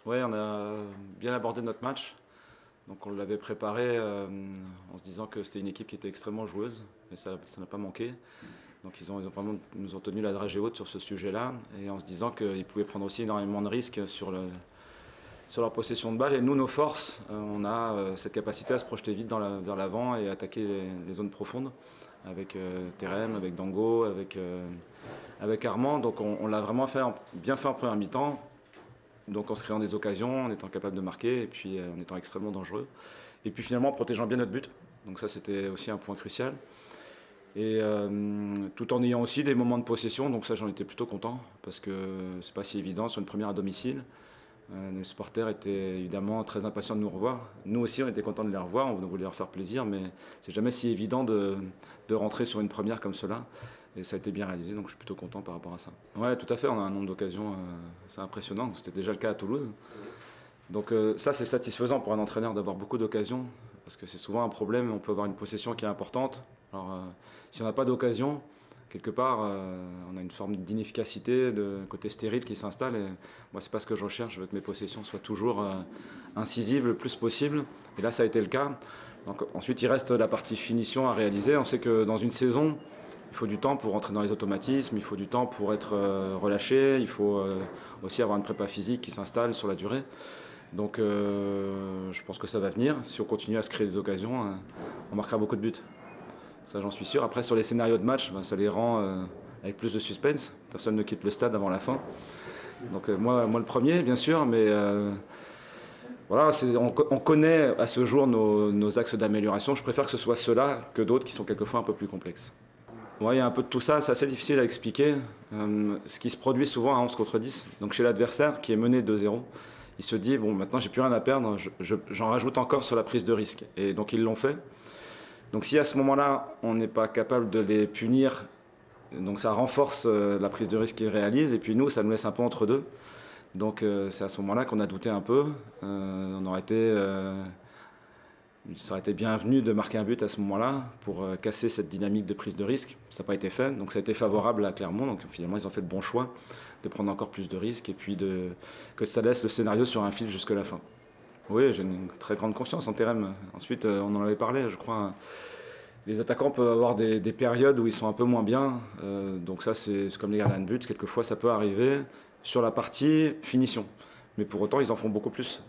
Ouais, on a bien abordé notre match. Donc on l'avait préparé en se disant que c'était une équipe qui était extrêmement joueuse, et ça n'a pas manqué. Donc ils ont vraiment nous ont tenu la dragée haute sur ce sujet-là, et en se disant qu'ils pouvaient prendre aussi énormément de risques sur leur possession de balle. Et nous, nos forces, on a cette capacité à se projeter vite vers l'avant et attaquer les zones profondes avec Terem, avec Dango, avec Armand. Donc on l'a vraiment bien fait en première mi-temps. Donc en se créant des occasions, en étant capable de marquer et puis en étant extrêmement dangereux. Et puis finalement en protégeant bien notre but. Donc ça c'était aussi un point crucial. Et tout en ayant aussi des moments de possession, donc ça j'en étais plutôt content parce que c'est pas si évident sur une première à domicile. Les supporters étaient évidemment très impatients de nous revoir. Nous aussi on était contents de les revoir, on voulait leur faire plaisir, mais c'est jamais si évident de rentrer sur une première comme cela. Et ça a été bien réalisé, donc je suis plutôt content par rapport à ça. Ouais, tout à fait, on a un nombre d'occasions assez impressionnant. C'était déjà le cas à Toulouse. Donc ça, c'est satisfaisant pour un entraîneur d'avoir beaucoup d'occasions, parce que c'est souvent un problème, on peut avoir une possession qui est importante. Alors si on n'a pas d'occasion, quelque part, on a une forme d'inefficacité, de côté stérile qui s'installe. Et moi, c'est pas ce que je recherche, je veux que mes possessions soient toujours incisives le plus possible. Et là, ça a été le cas. Donc, ensuite, il reste la partie finition à réaliser. On sait que dans une saison, il faut du temps pour rentrer dans les automatismes, il faut du temps pour être relâché, il faut aussi avoir une prépa physique qui s'installe sur la durée. Donc je pense que ça va venir. Si on continue à se créer des occasions, on marquera beaucoup de buts. Ça j'en suis sûr. Après sur les scénarios de match, ça les rend avec plus de suspense. Personne ne quitte le stade avant la fin. Donc moi le premier bien sûr, mais voilà, on connaît à ce jour nos axes d'amélioration. Je préfère que ce soit ceux-là que d'autres qui sont quelquefois un peu plus complexes. Ouais, il y a un peu de tout ça, c'est assez difficile à expliquer. Ce qui se produit souvent à 11 contre 10, donc chez l'adversaire qui est mené 2-0, il se dit bon, maintenant j'ai plus rien à perdre, j'en rajoute encore sur la prise de risque. Et donc ils l'ont fait. Donc si à ce moment-là on n'est pas capable de les punir, donc ça renforce la prise de risque qu'ils réalisent, et puis nous ça nous laisse un peu entre deux. Donc c'est à ce moment-là qu'on a douté un peu. Ça aurait été bienvenu de marquer un but à ce moment-là pour casser cette dynamique de prise de risque. Ça n'a pas été fait, donc ça a été favorable à Clermont. Donc finalement, ils ont fait le bon choix de prendre encore plus de risques et puis que ça laisse le scénario sur un fil jusque la fin. Oui, j'ai une très grande confiance en Terem. Ensuite, on en avait parlé, je crois. Les attaquants peuvent avoir des périodes où ils sont un peu moins bien. Donc ça, c'est comme les gardiens de but. Quelquefois, ça peut arriver sur la partie finition. Mais pour autant, ils en font beaucoup plus,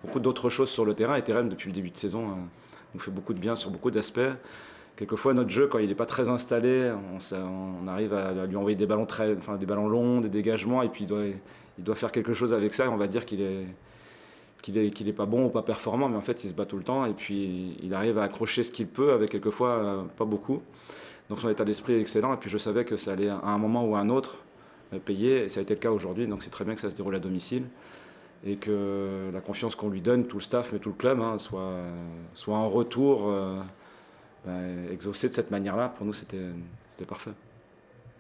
beaucoup d'autres choses sur le terrain. Et Terem, depuis le début de saison, nous fait beaucoup de bien sur beaucoup d'aspects. Quelquefois, notre jeu, quand il n'est pas très installé, on arrive à lui envoyer des ballons des ballons longs, des dégagements, et puis il doit faire quelque chose avec ça. Et on va dire qu'il est pas bon ou pas performant, mais en fait, il se bat tout le temps. Et puis, il arrive à accrocher ce qu'il peut, avec quelquefois pas beaucoup. Donc, son état d'esprit est excellent. Et puis, je savais que ça allait à un moment ou à un autre payer. Et ça a été le cas aujourd'hui. Donc, c'est très bien que ça se déroule à domicile. Et que la confiance qu'on lui donne, tout le staff, mais tout le club, soit en retour exaucé de cette manière-là. Pour nous, c'était parfait.